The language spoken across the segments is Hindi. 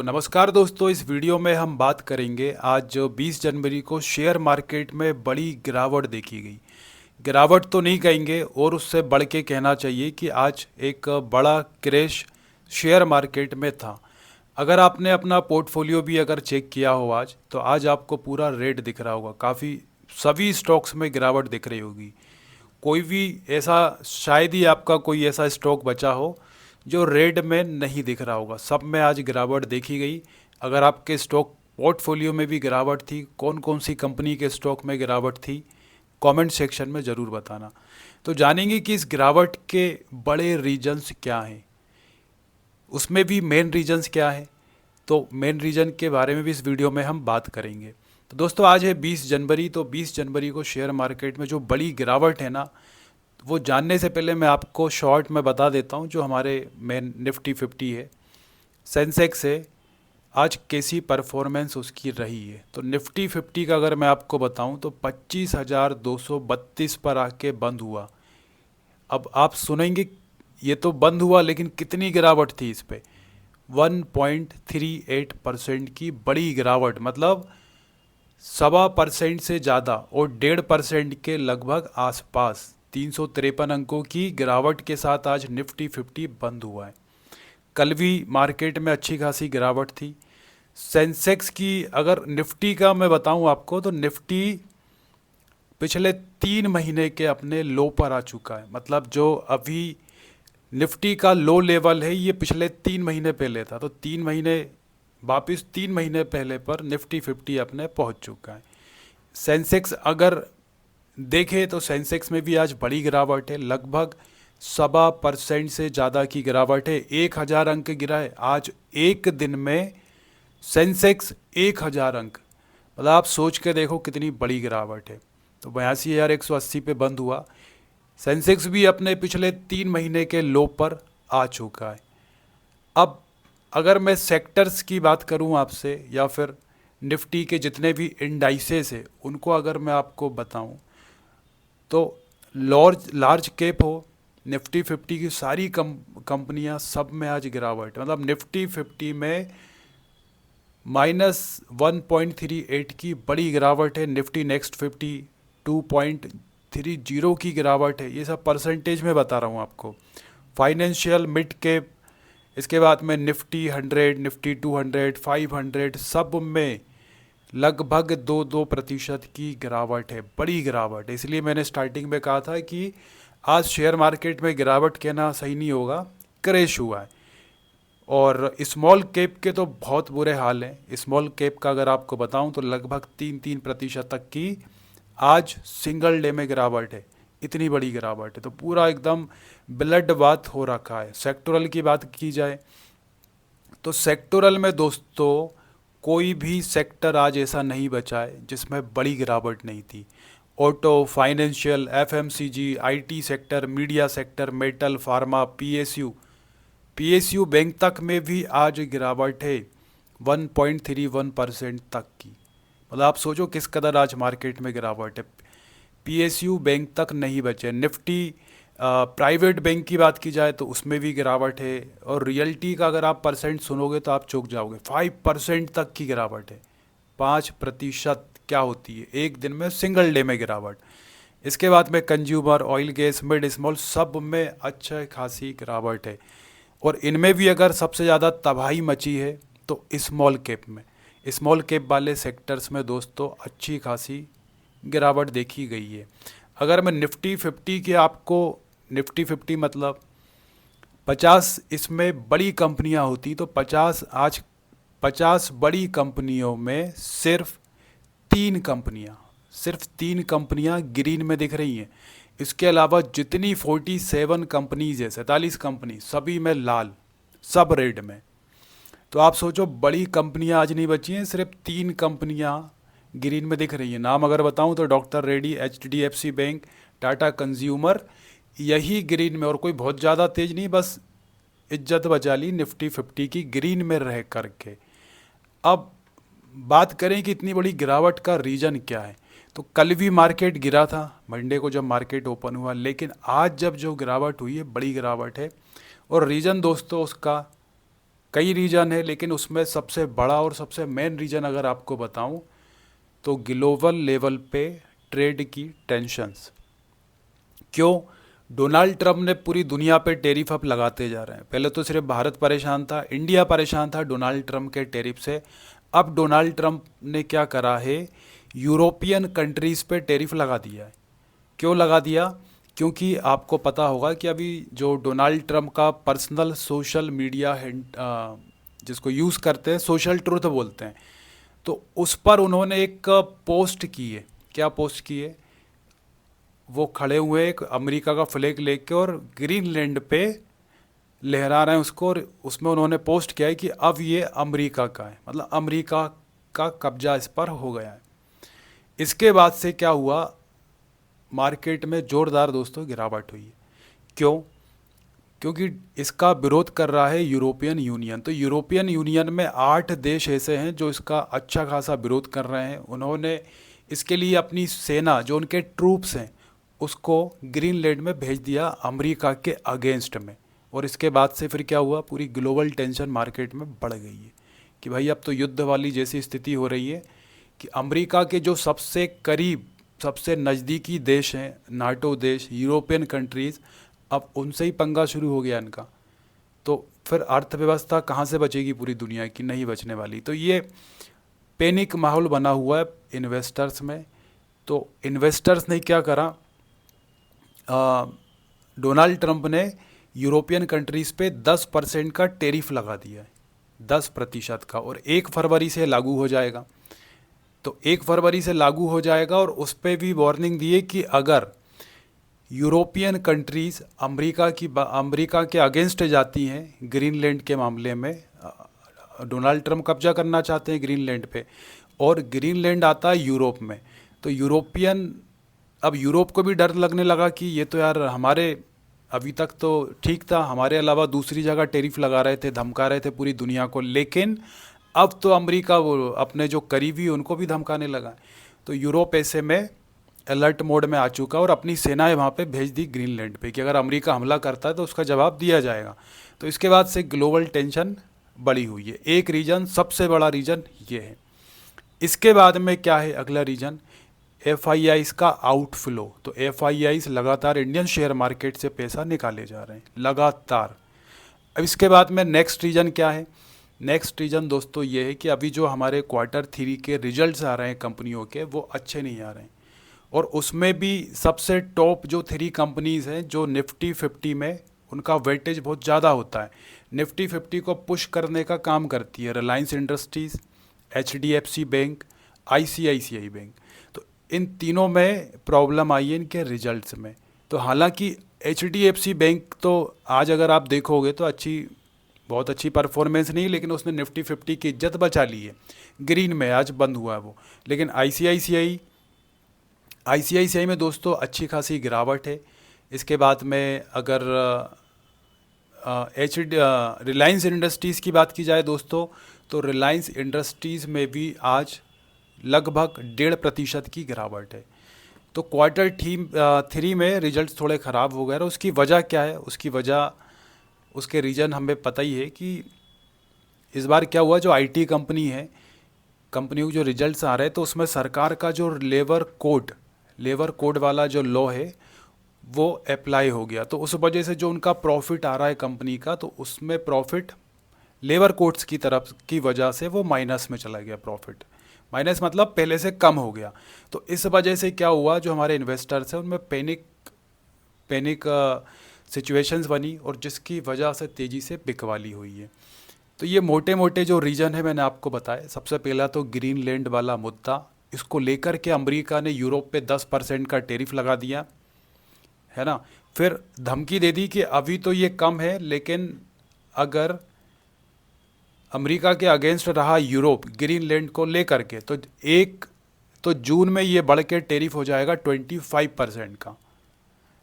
तो नमस्कार दोस्तों, इस वीडियो में हम बात करेंगे आज जो 20 जनवरी को शेयर मार्केट में बड़ी गिरावट देखी गई। गिरावट तो नहीं कहेंगे और उससे बढ़ के कहना चाहिए कि आज एक बड़ा क्रैश शेयर मार्केट में था। अगर आपने अपना पोर्टफोलियो भी अगर चेक किया हो आज, तो आज आपको पूरा रेड दिख रहा होगा। काफ़ी सभी स्टॉक्स में गिरावट दिख रही होगी। कोई भी ऐसा शायद ही आपका कोई ऐसा स्टॉक बचा हो जो रेड में नहीं दिख रहा होगा। सब में आज गिरावट देखी गई। अगर आपके स्टॉक पोर्टफोलियो में भी गिरावट थी, कौन कौन सी कंपनी के स्टॉक में गिरावट थी, कमेंट सेक्शन में ज़रूर बताना। तो जानेंगे कि इस गिरावट के बड़े रीजंस क्या हैं, उसमें भी मेन रीजंस क्या है। तो मेन रीजन के बारे में भी इस वीडियो में हम बात करेंगे। तो दोस्तों, आज है 20 जनवरी। तो 20 जनवरी को शेयर मार्केट में जो बड़ी गिरावट है ना, वो जानने से पहले मैं आपको शॉर्ट में बता देता हूँ जो हमारे मेन निफ्टी 50 है, सेंसेक्स है, आज कैसी परफॉर्मेंस उसकी रही है। तो निफ्टी 50 का अगर मैं आपको बताऊं तो 25,232 पर आके बंद हुआ। अब आप सुनेंगे ये तो बंद हुआ, लेकिन कितनी गिरावट थी इस पे? 1.38% की बड़ी गिरावट, मतलब 1.25% से ज़्यादा और 1.5% के लगभग आसपास 353 अंकों की गिरावट के साथ आज निफ्टी 50 बंद हुआ है। कल भी मार्केट में अच्छी खासी गिरावट थी। सेंसेक्स की अगर निफ्टी का मैं बताऊं आपको, तो निफ्टी पिछले 3 महीने के अपने लो पर आ चुका है। मतलब जो अभी निफ्टी का लो लेवल है, ये पिछले 3 महीने पहले था। तो 3 महीने वापिस 3 महीने पहले पर निफ्टी 50 अपने पहुंच चुका है। सेंसेक्स अगर देखें तो सेंसेक्स में भी आज बड़ी गिरावट है, लगभग 1.25% से ज़्यादा की गिरावट है। 1,000 अंक गिरा है आज एक दिन में सेंसेक्स। 1,000 अंक, मतलब आप सोच के देखो कितनी बड़ी गिरावट है। तो 82,180 पे बंद हुआ। सेंसेक्स भी अपने पिछले 3 महीने के लो पर आ चुका है। अब अगर मैं सेक्टर्स की बात करूं आपसे, या फिर निफ्टी के जितने भी इंडाइसेस है उनको अगर मैं आपको बताऊं, तो लार्ज लार्ज कैप हो, निफ्टी 50 की सारी कंपनियां, सब में आज गिरावट है। मतलब निफ्टी 50 में -1.38 की बड़ी गिरावट है। निफ्टी नेक्स्ट 50 2.30 की गिरावट है। ये सब परसेंटेज में बता रहा हूँ आपको। फाइनेंशियल मिड कैप, इसके बाद में निफ्टी 100, निफ्टी 200, 500, सब में लगभग 2-2% की गिरावट है। बड़ी गिरावट है। इसलिए मैंने स्टार्टिंग में कहा था कि आज शेयर मार्केट में गिरावट कहना सही नहीं होगा, क्रैश हुआ है। और स्मॉल कैप के तो बहुत बुरे हाल हैं। स्मॉल कैप का अगर आपको बताऊं तो लगभग 3-3% तक की आज सिंगल डे में गिरावट है। इतनी बड़ी गिरावट है, तो पूरा एकदम ब्लड बात हो रखा है। सेक्टोरल की बात की जाए तो सेक्टोरल में दोस्तों कोई भी सेक्टर आज ऐसा नहीं बचा है जिसमें बड़ी गिरावट नहीं थी। Auto, financial, FMCG, IT sector, media sector, metal, pharma, PSU bank तक में भी आज गिरावट है 1.31% तक की। मतलब आप सोचो किस कदर आज मार्केट में गिरावट है। पीएसयू बैंक तक नहीं बचे। निफ्टी प्राइवेट बैंक की बात की जाए तो उसमें भी गिरावट है। और रियल्टी का अगर आप परसेंट सुनोगे तो आप चौंक जाओगे, 5% तक की गिरावट है। 5% क्या होती है एक दिन में, सिंगल डे में गिरावट। इसके बाद में consumer, oil, gas, mid small, सब में अच्छा खासी गिरावट है। और इनमें भी अगर सबसे ज़्यादा तबाही मची है तो स्मॉल कैप में। स्मॉल कैप वाले सेक्टर्स में दोस्तों अच्छी खासी गिरावट देखी गई है। अगर मैं निफ्टी 50 के आपको, निफ्टी 50 मतलब 50, इसमें बड़ी कंपनियां होती तो 50, आज 50 बड़ी कंपनियों में सिर्फ तीन कंपनियां ग्रीन में दिख रही हैं। इसके अलावा जितनी 47 कंपनीज है, 47 कंपनी, सभी में लाल, सब रेड में। तो आप सोचो बड़ी कंपनियां आज नहीं बची हैं, सिर्फ 3 कंपनियां ग्रीन में दिख रही हैं। नाम अगर बताऊं तो doctor Reddy, HDFC bank, Tata consumer, यही ग्रीन में। और कोई बहुत ज़्यादा तेज नहीं, बस इज्जत बचा ली निफ्टी 50 की ग्रीन में रह करके। अब बात करें कि इतनी बड़ी गिरावट का रीज़न क्या है, तो कल भी मार्केट गिरा था, मंडे को जब मार्केट ओपन हुआ। लेकिन आज जब जो गिरावट हुई है, बड़ी गिरावट है। और रीज़न दोस्तों उसका कई रीजन है, लेकिन उसमें सबसे बड़ा और सबसे मेन रीजन अगर आपको बताऊं तो ग्लोबल लेवल पे ट्रेड की टेंशन्स। क्यों? डोनाल्ड ट्रम्प ने पूरी दुनिया पे टेरिफ अब लगाते जा रहे हैं। पहले तो सिर्फ भारत परेशान था, इंडिया परेशान था डोनाल्ड ट्रम्प के टेरिफ से। अब डोनाल्ड ट्रम्प ने क्या करा है, यूरोपियन कंट्रीज़ पे टेरिफ लगा दिया है। क्यों लगा दिया? क्योंकि आपको पता होगा कि अभी जो डोनाल्ड ट्रम्प का पर्सनल सोशल मीडिया जिसको यूज़ करते हैं, सोशल ट्रुथ बोलते हैं, तो उस पर उन्होंने एक पोस्ट की है। क्या पोस्ट की है? वो खड़े हुए एक अमेरिका का फ्लैग लेके और ग्रीनलैंड पे लहरा रहे हैं उसको, और उसमें उन्होंने पोस्ट किया है कि अब ये अमेरिका का है, मतलब अमेरिका का कब्जा इस पर हो गया है। इसके बाद से क्या हुआ, मार्केट में ज़ोरदार दोस्तों गिरावट हुई है। क्यों? क्योंकि इसका विरोध कर रहा है यूरोपियन यूनियन। तो यूरोपियन यूनियन में 8 देश ऐसे हैं जो इसका अच्छा खासा विरोध कर रहे हैं। उन्होंने इसके लिए अपनी सेना, जो उनके ट्रूप्स हैं, उसको ग्रीनलैंड में भेज दिया अमेरिका के अगेंस्ट में। और इसके बाद से फिर क्या हुआ, पूरी ग्लोबल टेंशन मार्केट में बढ़ गई है कि भाई अब तो युद्ध वाली जैसी स्थिति हो रही है कि अमेरिका के जो सबसे करीब, सबसे नज़दीकी देश हैं, नाटो देश, यूरोपियन कंट्रीज़, अब उनसे ही पंगा शुरू हो गया इनका। तो फिर अर्थव्यवस्था कहाँ से बचेगी पूरी दुनिया की? नहीं बचने वाली। तो ये पैनिक माहौल बना हुआ है इन्वेस्टर्स में। तो इन्वेस्टर्स ने क्या करा, डोनाल्ड ट्रंप ने यूरोपियन कंट्रीज़ पे 10% का टेरिफ लगा दिया है, 10% का, और 1 फरवरी से लागू हो जाएगा। तो 1 फरवरी से लागू हो जाएगा, और उस पर भी वार्निंग दी है कि अगर यूरोपियन कंट्रीज़ अमेरिका के अगेंस्ट जाती हैं ग्रीनलैंड के मामले में, डोनाल्ड ट्रंप कब्जा करना चाहते हैं ग्रीनलैंड पे, और ग्रीनलैंड आता है यूरोप में, तो अब यूरोप को भी डर लगने लगा कि ये तो यार हमारे, अभी तक तो ठीक था, हमारे अलावा दूसरी जगह टेरिफ लगा रहे थे, धमका रहे थे पूरी दुनिया को, लेकिन अब तो अमेरिका वो अपने जो करीबी उनको भी धमकाने लगा। तो यूरोप ऐसे में अलर्ट मोड में आ चुका और अपनी सेनाएं वहाँ पे भेज दी ग्रीनलैंड पे कि अगर अमेरिका हमला करता है तो उसका जवाब दिया जाएगा। तो इसके बाद से ग्लोबल टेंशन बढ़ी हुई है। एक रीजन, सबसे बड़ा रीजन ये है। इसके बाद में क्या है अगला रीजन, एफआईआईज़ का आउटफ्लो। तो एफआईआईज़ लगातार इंडियन शेयर मार्केट से पैसा निकाले जा रहे हैं लगातार। अब इसके बाद में नेक्स्ट रीजन क्या है? नेक्स्ट रीजन दोस्तों ये है कि अभी जो हमारे Q3 के रिजल्ट्स आ रहे हैं कंपनियों के, वो अच्छे नहीं आ रहे हैं, और उसमें भी सबसे टॉप जो 3 कंपनीज़ हैं जो निफ्टी 50 में, उनका वेटेज बहुत ज़्यादा होता है। निफ्टी 50 को पुश करने का काम करती है Reliance industries, HDFC bank, ICICI bank. तो इन तीनों में प्रॉब्लम आई है इनके रिजल्ट्स में। तो हालांकि HDFC बैंक तो आज अगर आप देखोगे तो बहुत अच्छी परफॉर्मेंस नहीं, लेकिन उसने निफ्टी 50 की इज्जत बचा ली है, ग्रीन में आज बंद हुआ है वो। लेकिन ICICI में दोस्तों अच्छी खासी गिरावट है। इसके बाद में अगर रिलायंस इंडस्ट्रीज़ की बात की जाए दोस्तों, तो रिलायंस इंडस्ट्रीज़ में भी आज लगभग 1.5% की गिरावट है। तो Q3 में रिजल्ट्स थोड़े ख़राब हो गए, और उसकी वजह क्या है? उसके रीज़न हमें पता ही है कि इस बार क्या हुआ, जो IT कंपनी है, कंपनियों के जो रिजल्ट्स आ रहे हैं, तो उसमें सरकार का जो लेबर कोड वाला जो लॉ है वो अप्लाई हो गया। तो उस वजह से जो उनका प्रॉफिट आ रहा है कंपनी का, तो उसमें प्रॉफिट लेबर कोड्स की तरफ की वजह से वो माइनस में चला गया। प्रॉफिट माइनस मतलब पहले से कम हो गया। तो इस वजह से क्या हुआ, जो हमारे इन्वेस्टर्स हैं उनमें पैनिक सिचुएशंस बनी, और जिसकी वजह से तेज़ी से बिकवाली हुई है। तो ये मोटे मोटे जो रीजन है मैंने आपको बताया। सबसे पहला तो ग्रीनलैंड वाला मुद्दा, इसको लेकर के अमेरिका ने यूरोप पे 10% का टेरिफ लगा दिया है ना। फिर धमकी दे दी कि अभी तो ये कम है, लेकिन अगर अमेरिका के अगेंस्ट रहा यूरोप ग्रीनलैंड को लेकर के, तो जून में ये बढ़ के टेरिफ हो जाएगा 25% का।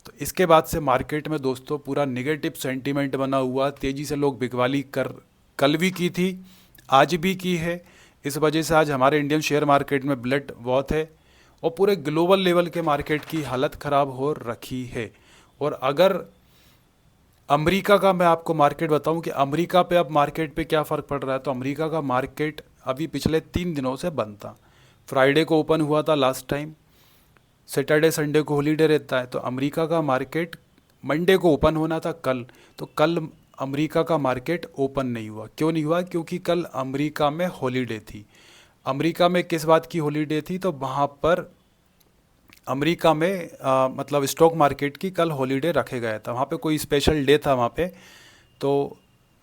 तो इसके बाद से मार्केट में दोस्तों पूरा नेगेटिव सेंटीमेंट बना हुआ, तेज़ी से लोग बिकवाली कल भी की थी, आज भी की है। इस वजह से आज हमारे इंडियन शेयर मार्केट में ब्लड बहुत है, और पूरे ग्लोबल लेवल के मार्केट की हालत ख़राब हो रखी है। और अगर अमेरिका का मैं आपको मार्केट बताऊं कि अमेरिका पे अब मार्केट पे क्या फ़र्क पड़ रहा है। तो अमेरिका का मार्केट अभी पिछले 3 दिनों से बंद था। फ्राइडे को ओपन हुआ था लास्ट टाइम, सैटरडे संडे को हॉलीडे रहता है। तो अमेरिका का मार्केट मंडे को ओपन होना था कल, तो कल अमेरिका का मार्केट ओपन नहीं हुआ। क्यों नहीं हुआ? क्योंकि कल अमेरिका में हॉलीडे थी। अमेरिका में किस बात की हॉलीडे थी? तो वहाँ पर अमेरिका में मतलब स्टॉक मार्केट की कल हॉलीडे रखे गया था। वहाँ पे कोई स्पेशल डे था वहाँ पे। तो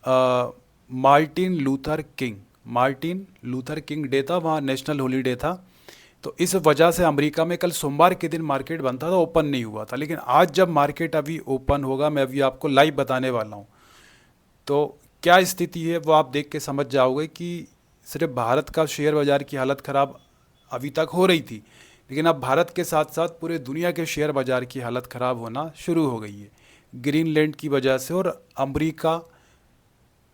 आ, मार्टिन लूथर किंग डे था, वहाँ नेशनल हॉलीडे था। तो इस वजह से अमेरिका में कल सोमवार के दिन मार्केट बंद था, तो ओपन नहीं हुआ था। लेकिन आज जब मार्केट अभी ओपन होगा, मैं अभी आपको लाइव बताने वाला हूँ। तो क्या स्थिति है वो आप देख के समझ जाओगे कि सिर्फ भारत का शेयर बाज़ार की हालत ख़राब अभी तक हो रही थी, लेकिन अब भारत के साथ साथ पूरे दुनिया के शेयर बाज़ार की हालत ख़राब होना शुरू हो गई है ग्रीनलैंड की वजह से और अमेरिका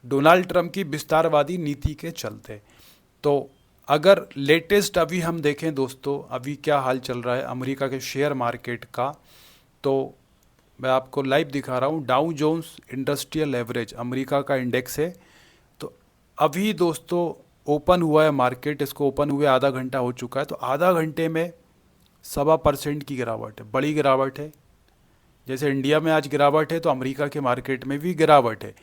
डोनाल्ड ट्रंप की विस्तारवादी नीति के चलते। तो अगर लेटेस्ट अभी हम देखें दोस्तों, अभी क्या हाल चल रहा है अमेरिका के शेयर मार्केट का, तो मैं आपको लाइव दिखा रहा हूँ। Dow Jones industrial average America का इंडेक्स है। तो अभी दोस्तों ओपन हुआ है मार्केट, इसको ओपन हुए आधा घंटा हो चुका है। तो आधा घंटे में 1.25% की गिरावट है, बड़ी गिरावट है। जैसे इंडिया में आज गिरावट है, तो अमेरिका के मार्केट में भी गिरावट है।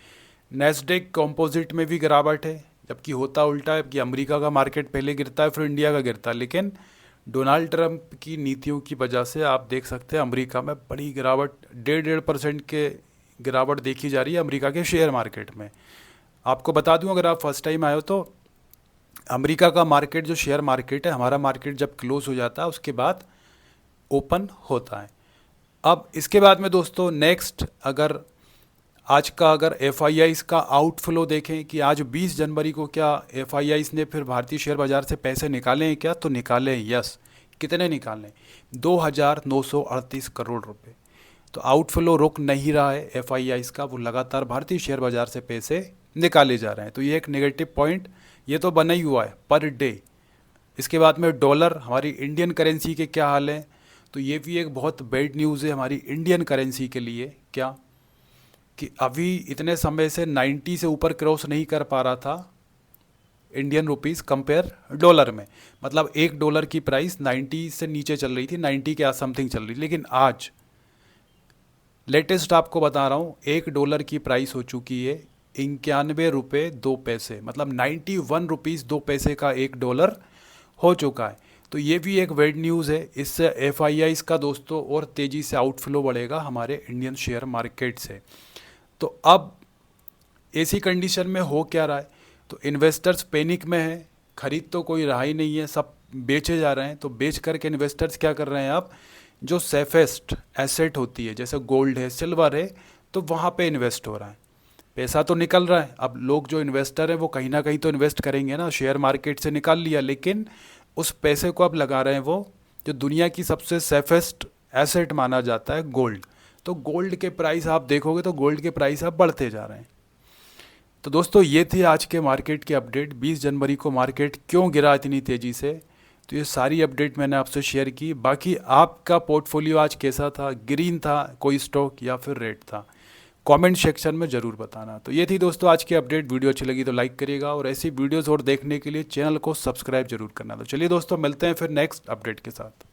नेस्डेक कंपोजिट में भी गिरावट है, जबकि होता उल्टा है कि अमेरिका का मार्केट पहले गिरता है फिर इंडिया का गिरता है। लेकिन डोनाल्ड ट्रंप की नीतियों की वजह से आप देख सकते हैं अमेरिका में बड़ी गिरावट, 1.5% के गिरावट देखी जा रही है अमेरिका के शेयर मार्केट में। आपको बता दूं, अगर आप फर्स्ट टाइम आए हो तो अमेरिका का मार्केट जो शेयर मार्केट है, हमारा मार्केट जब क्लोज हो जाता है उसके बाद ओपन होता है। अब इसके बाद में दोस्तों नेक्स्ट, अगर आज का अगर एफ का आउटफ्लो देखें कि आज 20 जनवरी को क्या एफ ने फिर भारतीय शेयर बाज़ार से पैसे निकाले हैं क्या? तो निकाले हैं, यस। कितने निकाले? 2,938 करोड़ रुपए। तो आउटफ्लो रुक नहीं रहा है एफ का, वो लगातार भारतीय शेयर बाज़ार से पैसे निकाले जा रहे हैं। तो ये एक नेगेटिव पॉइंट ये तो बना ही हुआ है पर डे। इसके बाद में डॉलर, हमारी इंडियन करेंसी के क्या हाल है? तो ये भी एक बहुत बैड न्यूज़ है हमारी इंडियन करेंसी के लिए। क्या कि अभी इतने समय से 90 से ऊपर क्रॉस नहीं कर पा रहा था इंडियन रुपीस कंपेयर डॉलर में। मतलब $1 की प्राइस 90 से नीचे चल रही थी, 90 के आस समथिंग चल रही थी। लेकिन आज लेटेस्ट आपको बता रहा हूँ, $1 की प्राइस हो चुकी है 91 रुपये 2 पैसे, मतलब 91 रुपीज़ 2 पैसे का $1 हो चुका है। तो ये भी एक बैड न्यूज़ है। इससे एफ का दोस्तों और तेज़ी से आउटफ्लो बढ़ेगा हमारे इंडियन शेयर मार्केट से। तो अब ऐसी कंडीशन में हो क्या रहा है? तो इन्वेस्टर्स पैनिक में है, खरीद तो कोई रहा ही नहीं है, सब बेचे जा रहे हैं। तो बेच करके इन्वेस्टर्स क्या कर रहे हैं, अब जो सेफेस्ट एसेट होती है जैसे गोल्ड है, सिल्वर है, तो वहाँ पे इन्वेस्ट हो रहा है। पैसा तो निकल रहा है। अब लोग जो इन्वेस्टर हैं वो कहीं ना कहीं तो इन्वेस्ट करेंगे ना, शेयर मार्केट से निकाल लिया, लेकिन उस पैसे को अब लगा रहे हैं वो जो दुनिया की सबसे सेफेस्ट एसेट माना जाता है, गोल्ड। तो गोल्ड के प्राइस आप देखोगे तो गोल्ड के प्राइस अब बढ़ते जा रहे हैं। तो दोस्तों ये थी आज के मार्केट की अपडेट। 20 जनवरी को मार्केट क्यों गिरा इतनी तेज़ी से, तो ये सारी अपडेट मैंने आपसे शेयर की। बाकी आपका पोर्टफोलियो आज कैसा था, ग्रीन था कोई स्टॉक या फिर रेड था, कमेंट सेक्शन में ज़रूर बताना। तो ये थी दोस्तों आज की अपडेट। वीडियो अच्छी लगी तो लाइक करिएगा और ऐसी वीडियोज़ और देखने के लिए चैनल को सब्सक्राइब जरूर करना। तो चलिए दोस्तों मिलते हैं फिर नेक्स्ट अपडेट के साथ।